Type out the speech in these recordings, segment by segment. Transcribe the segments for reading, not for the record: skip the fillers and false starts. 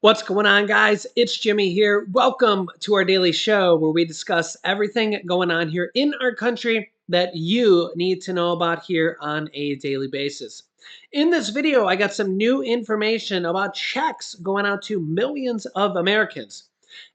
What's going on, guys? It's Jimmy here. Welcome to our daily show where we discuss everything going on here in our country that you need to know about here on a daily basis. In this video, I got some new information about checks going out to millions of Americans.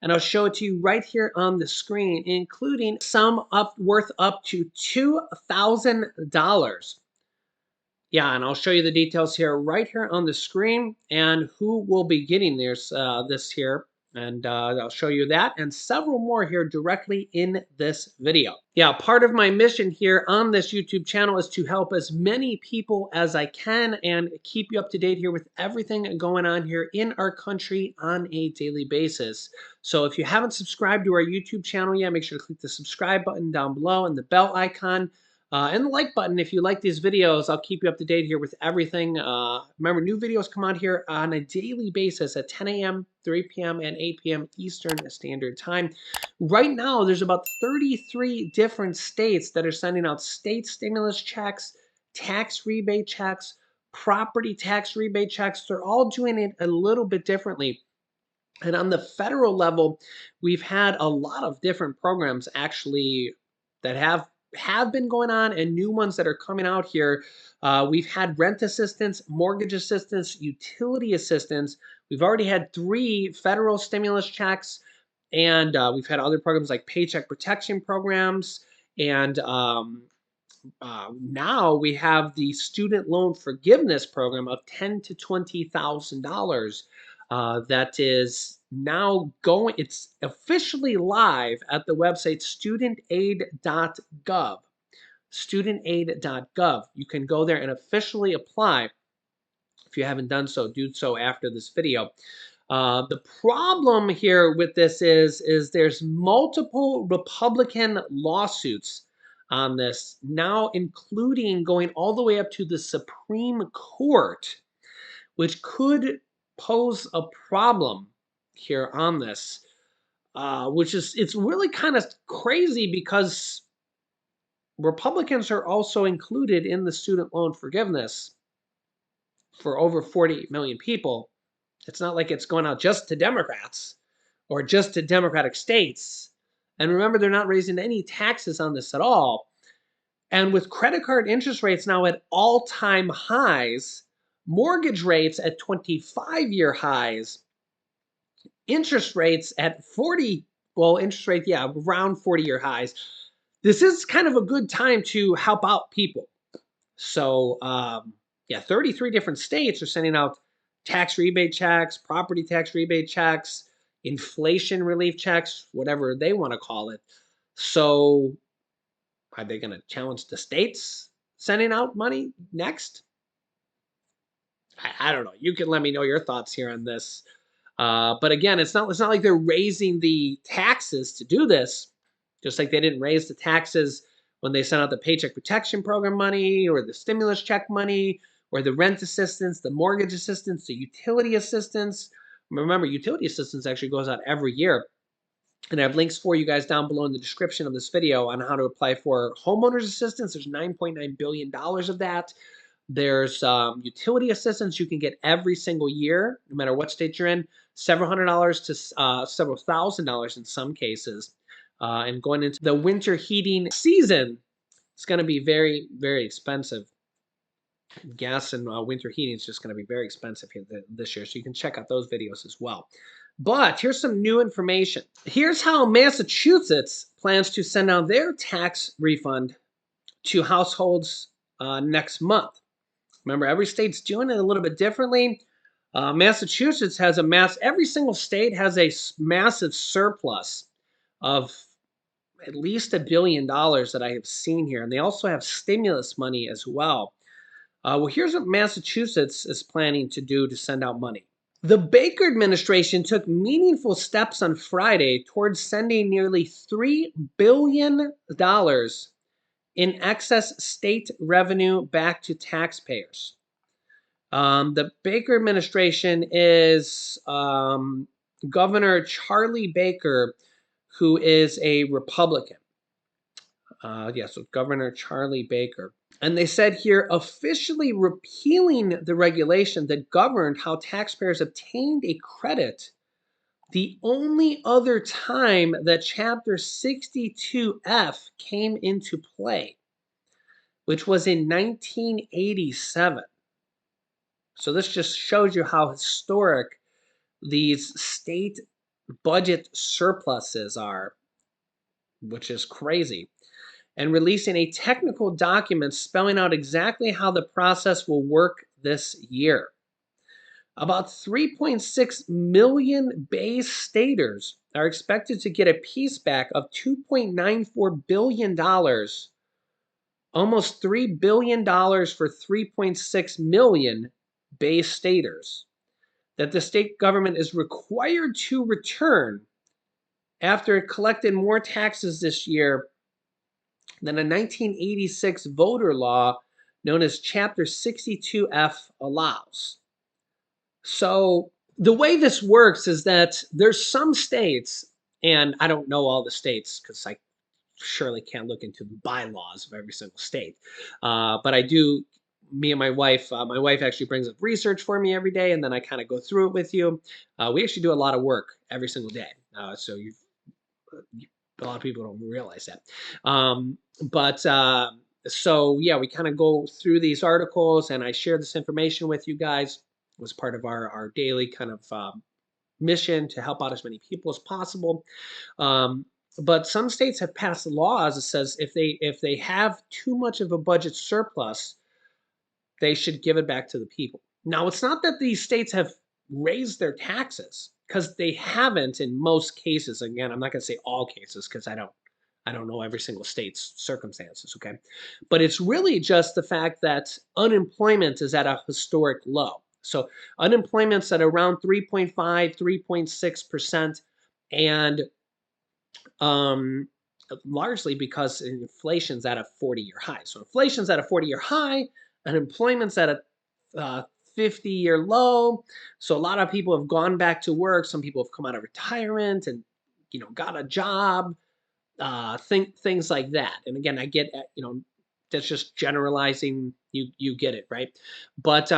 And I'll show it to you right here on the screen, including some worth up to $2,000. Yeah, and I'll show you the details here right here on the screen and who will be getting this here. And I'll show you that and several more here directly in this video. Yeah, part of my mission here on this YouTube channel is to help as many people as I can and keep you up to date here with everything going on here in our country on a daily basis. So if you haven't subscribed to our YouTube channel yet, make sure to click the subscribe button down below and the bell icon. And the like button if you like these videos. I'll keep you up to date here with everything. Remember, new videos come out here on a daily basis at 10 a.m., 3 p.m., and 8 p.m. Eastern Standard Time. Right now, there's about 33 different states that are sending out state stimulus checks, tax rebate checks, property tax rebate checks. They're all doing it a little bit differently. And on the federal level, we've had a lot of different programs actually that have been going on and new ones that are coming out here. We've had rent assistance, mortgage assistance, utility assistance. We've already had 3 federal stimulus checks, and we've had other programs like paycheck protection programs. And now we have the student loan forgiveness program of $10,000 to $20,000 that is now going. It's officially live at the website studentaid.gov. Studentaid.gov. You can go there and officially apply. If you haven't done so, do so after this video. The problem here with this is there's multiple Republican lawsuits on this now, including going all the way up to the Supreme Court, which could pose a problem here on this, it's really kind of crazy because Republicans are also included in the student loan forgiveness for over 48 million people. It's not like it's going out just to Democrats or just to Democratic states. And remember, they're not raising any taxes on this at all. And with credit card interest rates now at all-time highs, mortgage rates at 25-year highs, interest rates at 40, well, interest rate, yeah, around 40-year highs. This is kind of a good time to help out people. So, yeah, 33 different states are sending out tax rebate checks, property tax rebate checks, inflation relief checks, whatever they want to call it. So are they going to challenge the states sending out money next? I don't know. You can let me know your thoughts here on this. But again, it's not like they're raising the taxes to do this, just like they didn't raise the taxes when they sent out the Paycheck Protection Program money or the stimulus check money or the rent assistance, the mortgage assistance, the utility assistance. Remember, utility assistance actually goes out every year. And I have links for you guys down below in the description of this video on how to apply for homeowners assistance. There's $9.9 billion of that. There's utility assistance you can get every single year, no matter what state you're in, several $100s to several $1,000s in some cases. And going into the winter heating season, it's going to be very, very expensive. Gas and winter heating is just going to be very expensive here this year. So you can check out those videos as well. But here's some new information. Here's how Massachusetts plans to send out their tax refund to households next month. Remember, every state's doing it a little bit differently. Massachusetts has every single state has a massive surplus of at least $1 billion that I have seen here. And they also have stimulus money as well. Well, here's what Massachusetts is planning to do to send out money. The Baker administration took meaningful steps on Friday towards sending nearly $3 billion in excess state revenue back to taxpayers. The Baker administration is Governor Charlie Baker, who is a Republican. So Governor Charlie Baker. And they said here, officially repealing the regulation that governed how taxpayers obtained a credit. The only other time that Chapter 62F came into play, which was in 1987. So this just shows you how historic these state budget surpluses are, which is crazy. And releasing a technical document spelling out exactly how the process will work this year. About 3.6 million Bay staters are expected to get a piece back of $2.94 billion, almost $3 billion for 3.6 million Bay staters that the state government is required to return after it collected more taxes this year than a 1986 voter law known as Chapter 62F allows. So the way this works is that there's some states, and I don't know all the states because I surely can't look into the bylaws of every single state, but I do. Me and my wife actually brings up research for me every day, and then I kind of go through it with you. We actually do a lot of work every single day, so a lot of people don't realize that. But so yeah, we kind of go through these articles, and I share this information with you guys. It was part of our daily kind of mission to help out as many people as possible. But some states have passed laws that says if they have too much of a budget surplus, they should give it back to the people. Now, it's not that these states have raised their taxes because they haven't in most cases. Again, I'm not going to say all cases because I don't know every single state's circumstances, okay? But it's really just the fact that unemployment is at a historic low. So unemployment's at around 3.5, 3.6%, and um, largely because inflation's at a 40-year high. So inflation's at a 40-year high, unemployment's at a 50-year low. So a lot of people have gone back to work. Some people have come out of retirement and got a job. Things like that. And again, I get that's just generalizing. You get it, right? But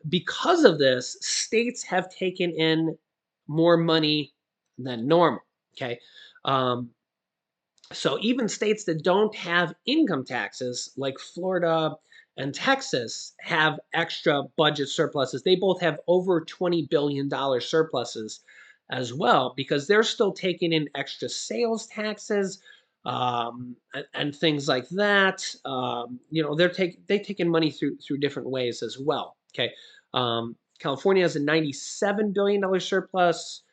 because of this, states have taken in more money than normal. Okay. Um, so even states that don't have income taxes, like Florida and Texas, have extra budget surpluses. They both have over $20 billion surpluses as well because they're still taking in extra sales taxes and things like that. They take in money through different ways as well. Okay, California has a $97 billion surplus.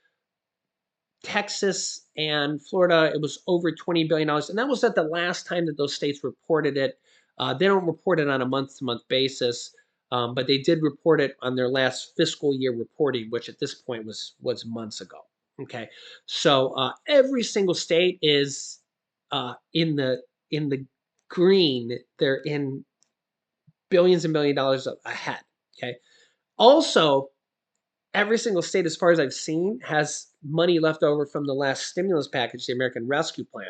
Texas and Florida, it was over $20 billion. And that was at the last time that those states reported it. They don't report it on a month-to-month basis, but they did report it on their last fiscal year reporting, which at this point was months ago. Okay, so every single state is in the green. They're in billions and billion dollars ahead. Okay, also every single state, as far as I've seen, has money left over from the last stimulus package, the American Rescue Plan,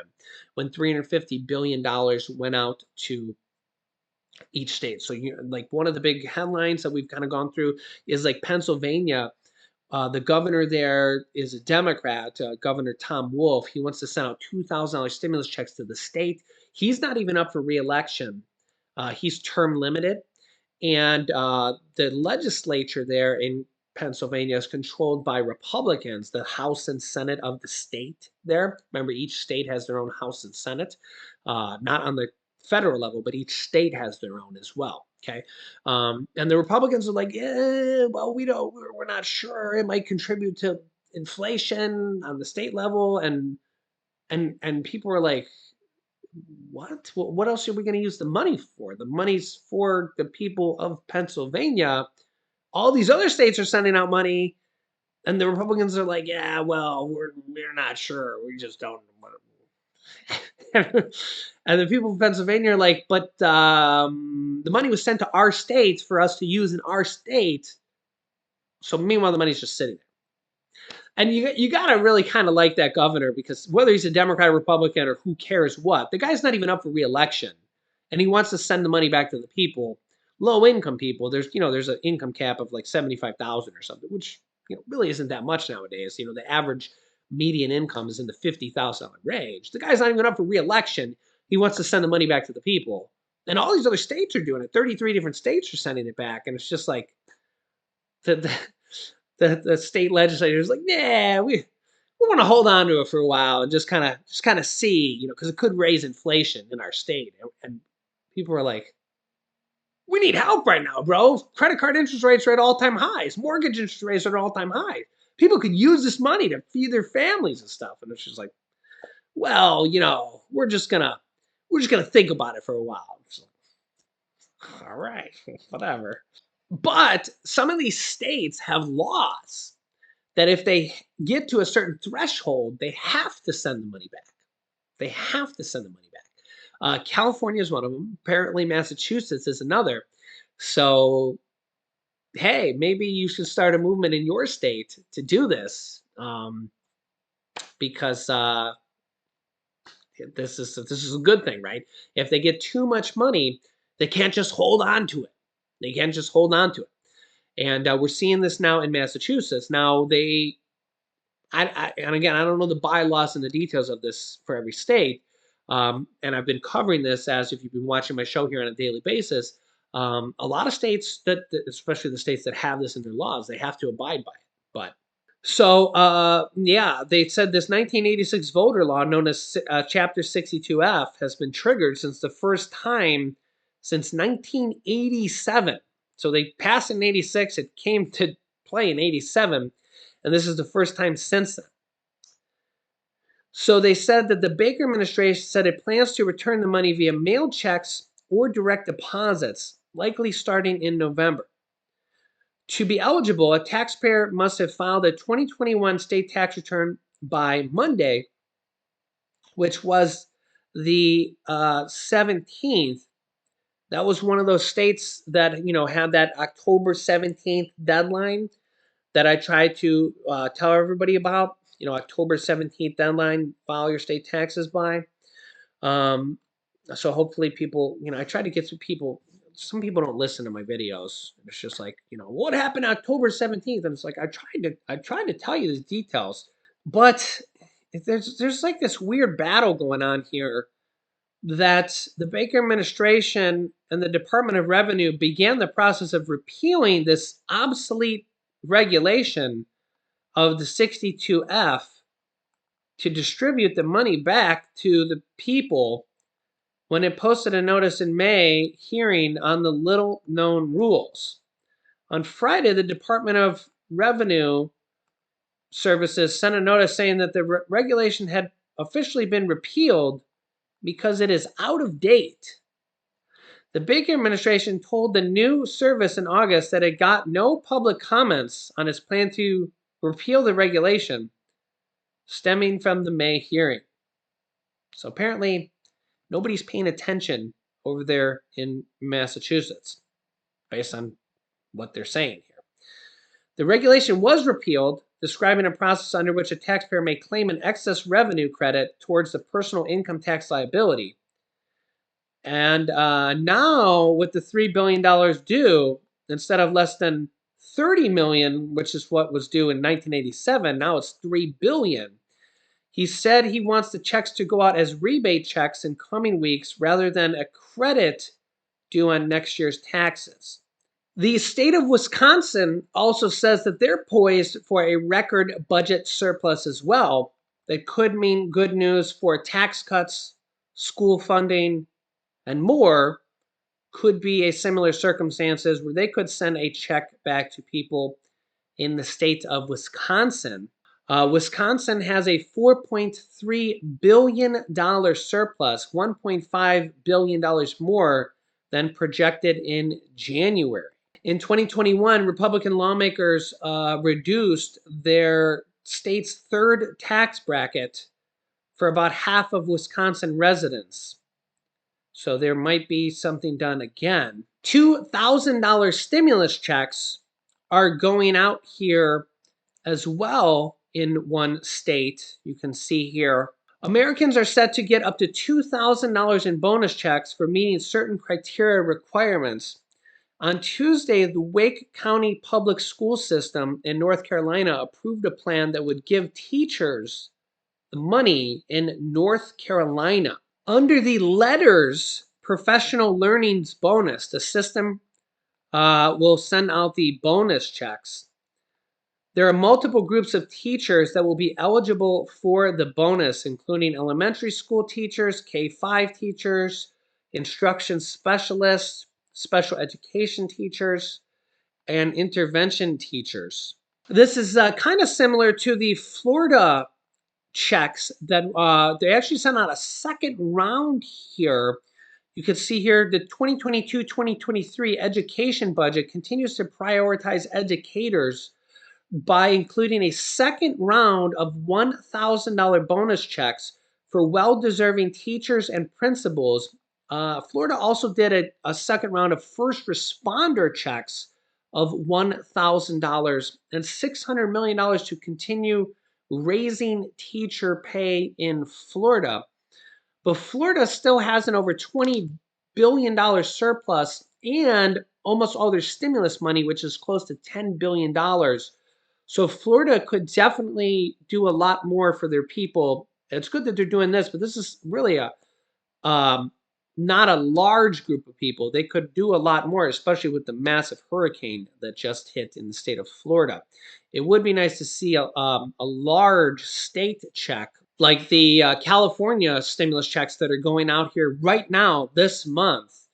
when $350 billion went out to each state. So, like one of the big headlines that we've kind of gone through is like Pennsylvania. The governor there is a Democrat, Governor Tom Wolf. He wants to send out $2,000 stimulus checks to the state. He's not even up for reelection. He's term limited. And the legislature there in Pennsylvania is controlled by Republicans, the House and Senate of the state there. Remember, each state has their own House and Senate, not on the federal level, but each state has their own as well. Okay. And the Republicans are like, yeah, well, we're not sure. It might contribute to inflation on the state level. And people are like, what? What else are we going to use the money for? The money's for the people of Pennsylvania. All these other states are sending out money, and the Republicans are like, yeah, well, we're not sure. We just don't. And the people of Pennsylvania are like, but the money was sent to our states for us to use in our state. So meanwhile, the money's just sitting there. And you got to really kind of like that governor because whether he's a Democrat, Republican, or who cares what, the guy's not even up for reelection. and he wants to send the money back to the people. Low income people, there's an income cap of like 75,000 or something, which really isn't that much nowadays. The average median income is in the $50,000 range. The guy's not even up for re-election. He wants to send the money back to the people, and all these other states are doing it. 33 different states are sending it back, and it's just like the state legislature is like, nah, we want to hold on to it for a while and just kind of see, because it could raise inflation in our state. And people are like, we need help right now, bro. Credit card interest rates are at all-time highs. Mortgage interest rates are at all-time highs. People could use this money to feed their families and stuff. And it's just like, well, we're just gonna think about it for a while. So, all right, whatever. But some of these states have laws that if they get to a certain threshold, they have to send the money back. They have to send the money back. California is one of them. Apparently, Massachusetts is another. So, hey, maybe you should start a movement in your state to do this, because this is a good thing, right? If they get too much money, they can't just hold on to it. They can't just hold on to it. And we're seeing this now in Massachusetts. Now and again, I don't know the bylaws and the details of this for every state. And I've been covering this, as if you've been watching my show here on a daily basis. A lot of states especially the states that have this in their laws, they have to abide by it. But so, yeah, they said this 1986 voter law, known as Chapter 62F, has been triggered since the first time since 1987. So they passed in 86. It came to play in 87. And this is the first time since then. So they said that the Baker administration said it plans to return the money via mail checks or direct deposits, likely starting in November. To be eligible, a taxpayer must have filed a 2021 state tax return by Monday, which was the 17th. That was one of those states that had that October 17th deadline that I tried to tell everybody about. October 17th deadline, file your state taxes by. So hopefully people, I try to get to people. Some people don't listen to my videos. It's just like, what happened October 17th? And it's like, I tried to tell you the details, but there's like this weird battle going on here, that the Baker administration and the Department of Revenue began the process of repealing this obsolete regulation of the 62F to distribute the money back to the people when it posted a notice in May hearing on the little-known rules. On Friday, the Department of Revenue Services sent a notice saying that the regulation had officially been repealed because it is out of date. The Baker administration told the new service in August that it got no public comments on its plan to repeal the regulation stemming from the May hearing. So apparently, nobody's paying attention over there in Massachusetts, based on what they're saying here. The regulation was repealed, describing a process under which a taxpayer may claim an excess revenue credit towards the personal income tax liability. And now, with the $3 billion due, instead of less than $30 million, which is what was due in 1987, now it's $3 billion. He said he wants the checks to go out as rebate checks in coming weeks rather than a credit due on next year's taxes. The state of Wisconsin also says that they're poised for a record budget surplus as well. That could mean good news for tax cuts, school funding, and more. Could be a similar circumstances where they could send a check back to people in the state of Wisconsin. Wisconsin has a $4.3 billion surplus, $1.5 billion more than projected in January. In 2021, Republican lawmakers reduced their state's third tax bracket for about half of Wisconsin residents. So there might be something done again. $2,000 stimulus checks are going out here as well in one state. You can see here Americans are set to get up to $2,000 in bonus checks for meeting certain criteria requirements. On Tuesday, the Wake County Public School System in North Carolina approved a plan that would give teachers the money in North Carolina. Under the letters professional learnings bonus, the system will send out the bonus checks. There are multiple groups of teachers that will be eligible for the bonus, including elementary school teachers, K-5 teachers, instruction specialists, special education teachers, and intervention teachers. This is kind of similar to the Florida checks that they actually sent out a second round here. You can see here the 2022-2023 education budget continues to prioritize educators by including a second round of $1,000 bonus checks for well-deserving teachers and principals. Florida also did a second round of first responder checks of $1,000 and $600 million to continue raising teacher pay in Florida. But Florida still has an over $20 billion surplus and almost all their stimulus money, which is close to $10 billion. So Florida could definitely do a lot more for their people. It's good that they're doing this, but this is really um, not a large group of people. They could do a lot more, especially with the massive hurricane that just hit in the state of Florida. It would be nice to see a large state check like the California stimulus checks that are going out here right now this month.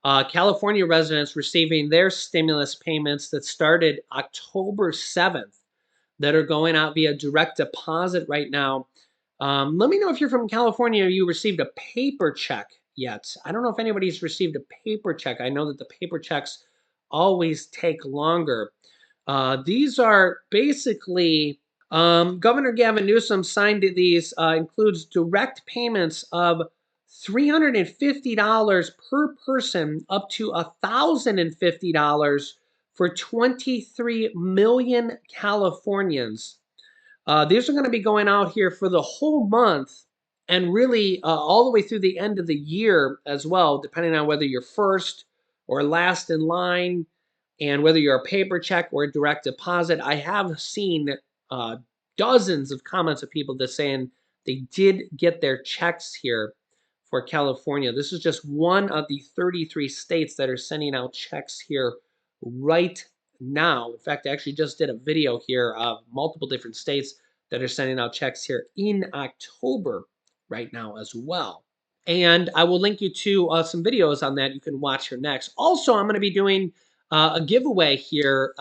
California residents receiving their stimulus payments that started October 7th that are going out via direct deposit right now. Let me know if you're from California or you received a paper check yet. I don't know if anybody's received a paper check. I know that the paper checks always take longer. These are basically Governor Gavin Newsom signed these, includes direct payments of $350 per person up to $1,050 for 23 million Californians. These are going to be going out here for the whole month and really all the way through the end of the year as well, depending on whether you're first or last in line and whether you're a paper check or a direct deposit. I have seen uh, dozens of comments of people that saying they did get their checks here for California. This is just one of the 33 states that are sending out checks here right now. In fact, I actually just did a video here of multiple different states that are sending out checks here in October right now as well. And I will link you to some videos on that you can watch here next. Also, I'm going to be doing a giveaway here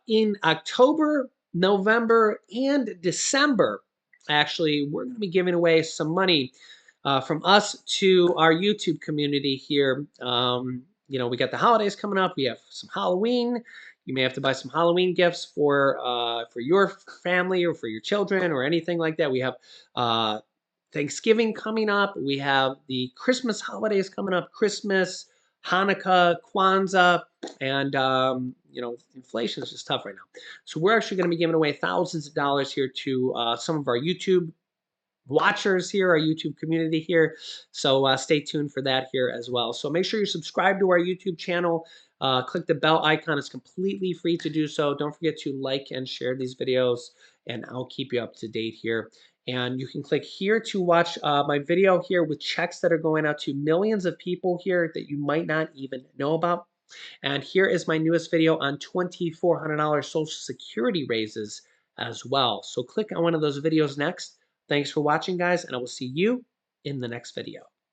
in October, November, and December. Actually, we're going to be giving away some money from us to our YouTube community here. We got the holidays coming up. We have some Halloween. You may have to buy some Halloween gifts for your family or for your children or anything like that. We have Thanksgiving coming up. We have the Christmas holidays coming up. Christmas, Hanukkah, Kwanzaa, and inflation is just tough right now. So we're actually going to be giving away thousands of dollars here to some of our YouTube watchers here, our YouTube community here. So stay tuned for that here as well. So make sure you subscribe to our YouTube channel. Click the bell icon. It's completely free to do so. Don't forget to like and share these videos, and I'll keep you up to date here. And you can click here to watch my video here with checks that are going out to millions of people here that you might not even know about. And here is my newest video on $2,400 Social Security raises as well. So click on one of those videos next. Thanks for watching, guys, and I will see you in the next video.